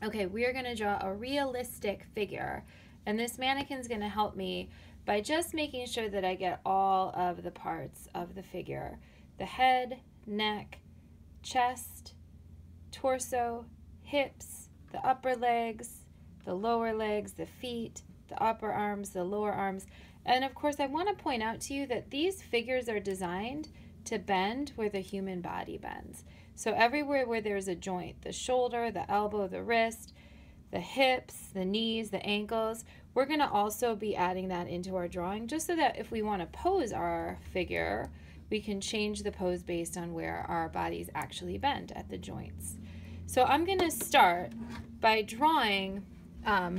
Okay, we are going to draw a realistic figure, and this mannequin's going to help me by just making sure that I get all of the parts of the figure. The head, neck, chest, torso, hips, the upper legs, the lower legs, the feet, the upper arms, the lower arms. And of course, I want to point out to you that these figures are designed to bend where the human body bends. So everywhere where there's a joint, the shoulder, the elbow, the wrist, the hips, the knees, the ankles, we're going to also be adding that into our drawing just so that if we want to pose our figure, we can change the pose based on where our bodies actually bend at the joints. So I'm going to start by drawing a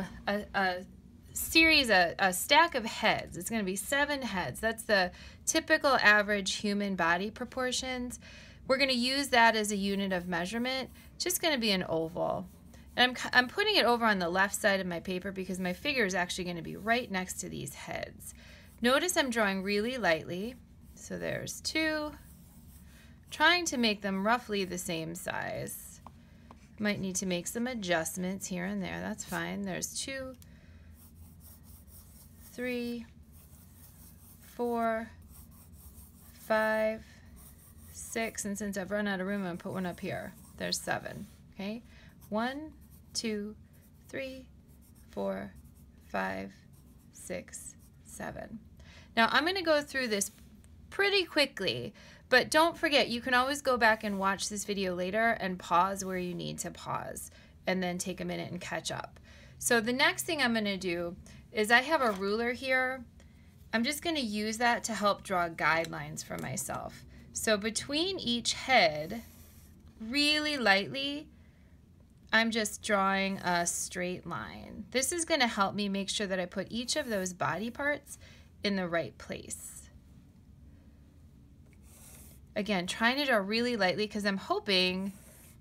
stack of heads. It's going to be 7 heads. That's the typical average human body proportions. We're going to use that as a unit of measurement. It's just going to be an oval. And I'm putting it over on the left side of my paper because my figure is actually going to be right next to these heads. Notice I'm drawing really lightly. So there's 2. Trying to make them roughly the same size. Might need to make some adjustments here and there. That's fine. There's 2, 3, 4, 5, 6, and since I've run out of room, I'm going to put one up here. There's 7. Okay, 1, 2, 3, 4, 5, 6, 7. Now I'm going to go through this pretty quickly, but don't forget, you can always go back and watch this video later and pause where you need to pause and then take a minute and catch up. So the next thing I'm going to do is I have a ruler here. I'm just going to use that to help draw guidelines for myself. So between each head, really lightly, I'm just drawing a straight line. This is going to help me make sure that I put each of those body parts in the right place. Again, trying to draw really lightly because I'm hoping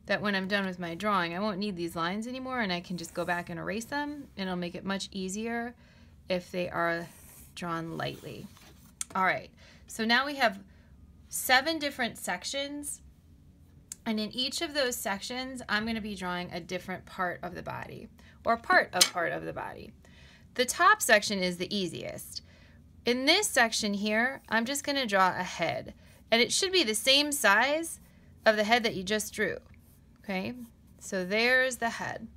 that when I'm done with my drawing, I won't need these lines anymore and I can just go back and erase them, and it'll make it much easier if they are drawn lightly. All right, so now we have 7 different sections, and in each of those sections, I'm going to be drawing a different part of the body, or part of the body. The top section is the easiest. In this section here, I'm just going to draw a head, and it should be the same size of the head that you just drew. Okay, so there's the head.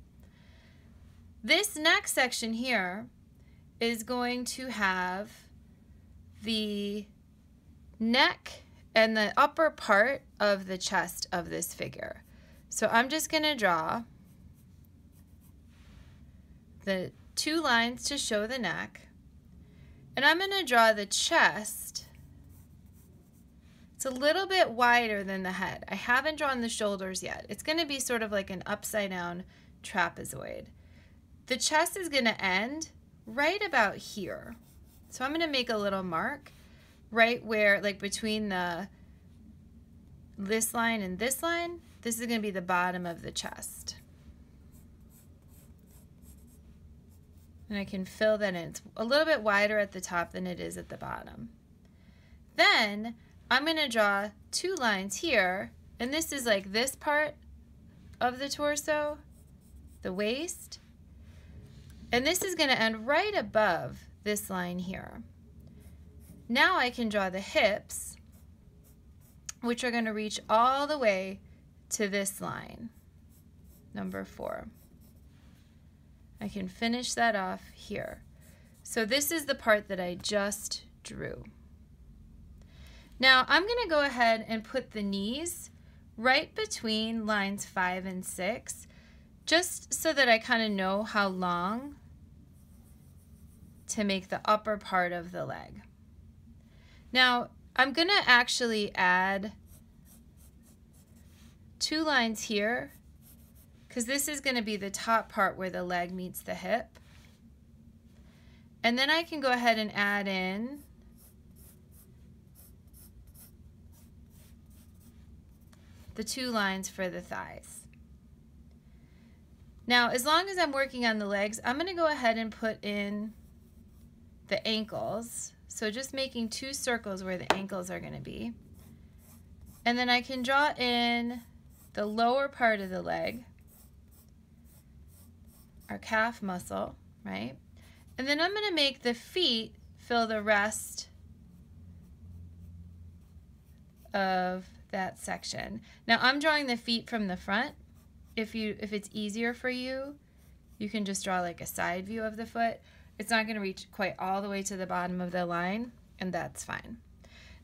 This next section here is going to have the neck and the upper part of the chest of this figure. So I'm just going to draw the 2 lines to show the neck, and I'm going to draw the chest. It's a little bit wider than the head. I haven't drawn the shoulders yet. It's going to be sort of like an upside down trapezoid. The chest is going to end right about here. So I'm going to make a little mark right where, like between this line and this line. This is going to be the bottom of the chest. And I can fill that in. It's a little bit wider at the top than it is at the bottom. Then I'm going to draw 2 lines here, and this is like this part of the torso, the waist, and this is going to end right above this line here. Now I can draw the hips, which are going to reach all the way to this line, number 4. I can finish that off here. So this is the part that I just drew. Now I'm going to go ahead and put the knees right between lines 5 and 6, just so that I kind of know how long to make the upper part of the leg. Now I'm going to actually add 2 lines here because this is going to be the top part where the leg meets the hip. And then I can go ahead and add in the 2 lines for the thighs. Now, as long as I'm working on the legs, I'm going to go ahead and put in the ankles. So just making 2 circles where the ankles are going to be. And then I can draw in the lower part of the leg. our calf muscle, right? And then I'm going to make the feet fill the rest of that section. Now I'm drawing the feet from the front. If it's easier for you, you can just draw like a side view of the foot. It's not going to reach quite all the way to the bottom of the line, and that's fine.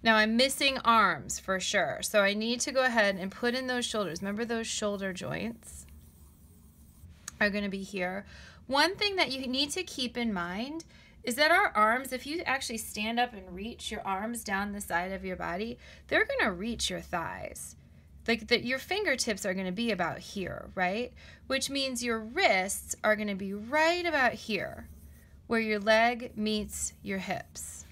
Now I'm missing arms for sure, so I need to go ahead and put in those shoulders. Remember, those shoulder joints are going to be here. One thing that you need to keep in mind is that our arms, if you actually stand up and reach your arms down the side of your body, they're going to reach your thighs. Like your fingertips are going to be about here, right? Which means your wrists are going to be right about here, where your leg meets your hips.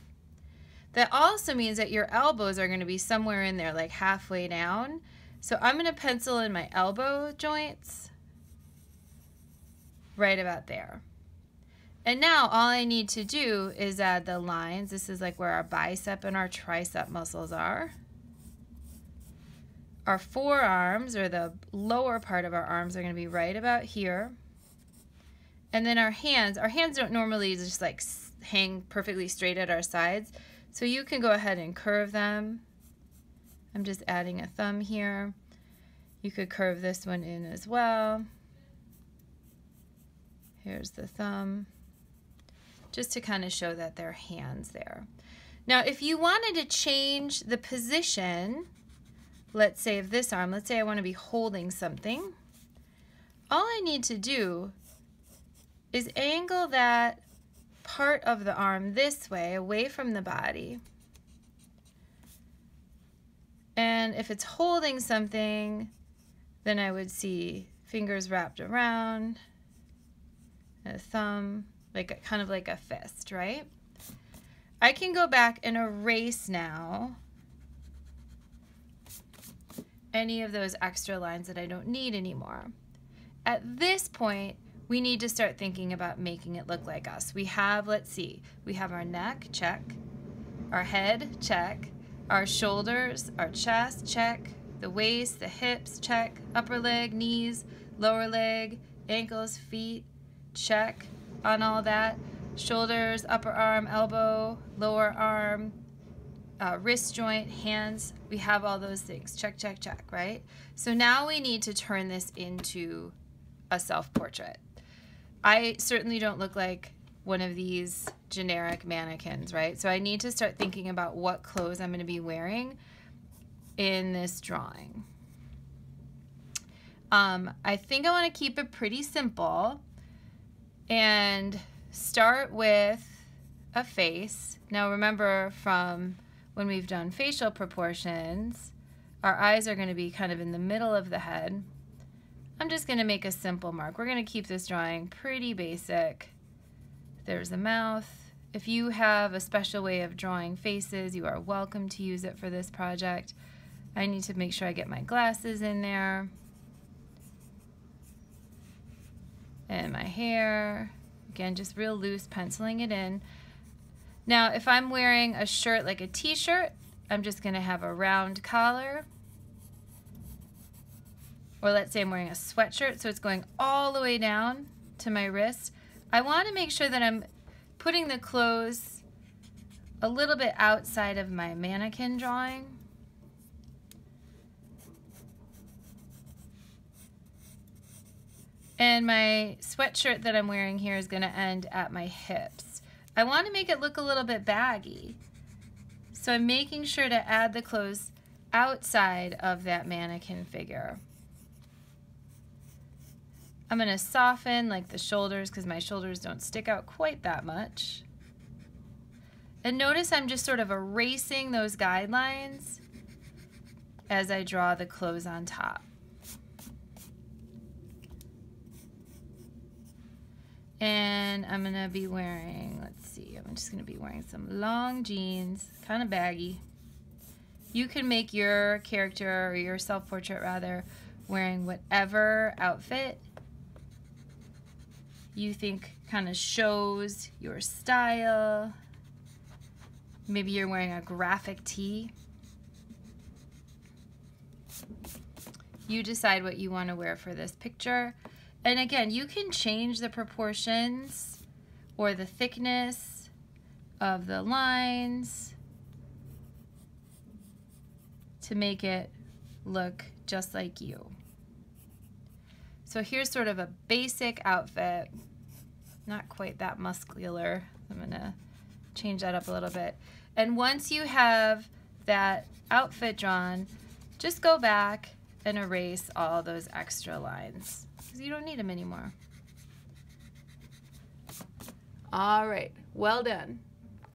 That also means that your elbows are going to be somewhere in there, like halfway down. So I'm going to pencil in my elbow joints right about there. And now all I need to do is add the lines. This is like where our bicep and our tricep muscles are. Our forearms, or the lower part of our arms, are going to be right about here. And then our hands don't normally just like hang perfectly straight at our sides. So you can go ahead and curve them. I'm just adding a thumb here. You could curve this one in as well. Here's the thumb, just to kind of show that they're hands there. Now, if you wanted to change the position, let's say of this arm, let's say I want to be holding something, all I need to do is angle that part of the arm this way, away from the body. And if it's holding something, then I would see fingers wrapped around, a thumb, like kind of like a fist, right? I can go back and erase now any of those extra lines that I don't need anymore. At this point, we need to start thinking about making it look like us. We have, let's see, we have our neck, check, our head, check, our shoulders, our chest, check, the waist, the hips, check, upper leg, knees, lower leg, ankles, feet, check on all that. Shoulders, upper arm, elbow, lower arm, wrist joint, hands, we have all those things. Check, check, check, right? So now we need to turn this into a self-portrait. I certainly don't look like one of these generic mannequins, right? So I need to start thinking about what clothes I'm going to be wearing in this drawing. I think I want to keep it pretty simple and start with a face. Now remember, from when we've done facial proportions, our eyes are going to be kind of in the middle of the head. I'm just going to make a simple mark. We're going to keep this drawing pretty basic. There's a mouth. If you have a special way of drawing faces, you are welcome to use it for this project. I need to make sure I get my glasses in there. And my hair. Again, just real loose, penciling it in. Now, if I'm wearing a shirt like a t-shirt, I'm just going to have a round collar. Or let's say I'm wearing a sweatshirt, so it's going all the way down to my wrist. I want to make sure that I'm putting the clothes a little bit outside of my mannequin drawing. And my sweatshirt that I'm wearing here is going to end at my hips. I want to make it look a little bit baggy. So I'm making sure to add the clothes outside of that mannequin figure. I'm going to soften like the shoulders, because my shoulders don't stick out quite that much. And notice I'm just sort of erasing those guidelines as I draw the clothes on top. And I'm going to be wearing, let's see, I'm just going to be wearing some long jeans, kind of baggy. You can make your character, or your self-portrait rather, wearing whatever outfit you think kind of shows your style. Maybe you're wearing a graphic tee. You decide what you want to wear for this picture. And again, you can change the proportions or the thickness of the lines to make it look just like you. So here's sort of a basic outfit, not quite that muscular. I'm gonna change that up a little bit. And once you have that outfit drawn, just go back and erase all those extra lines because you don't need them anymore. All right, well done.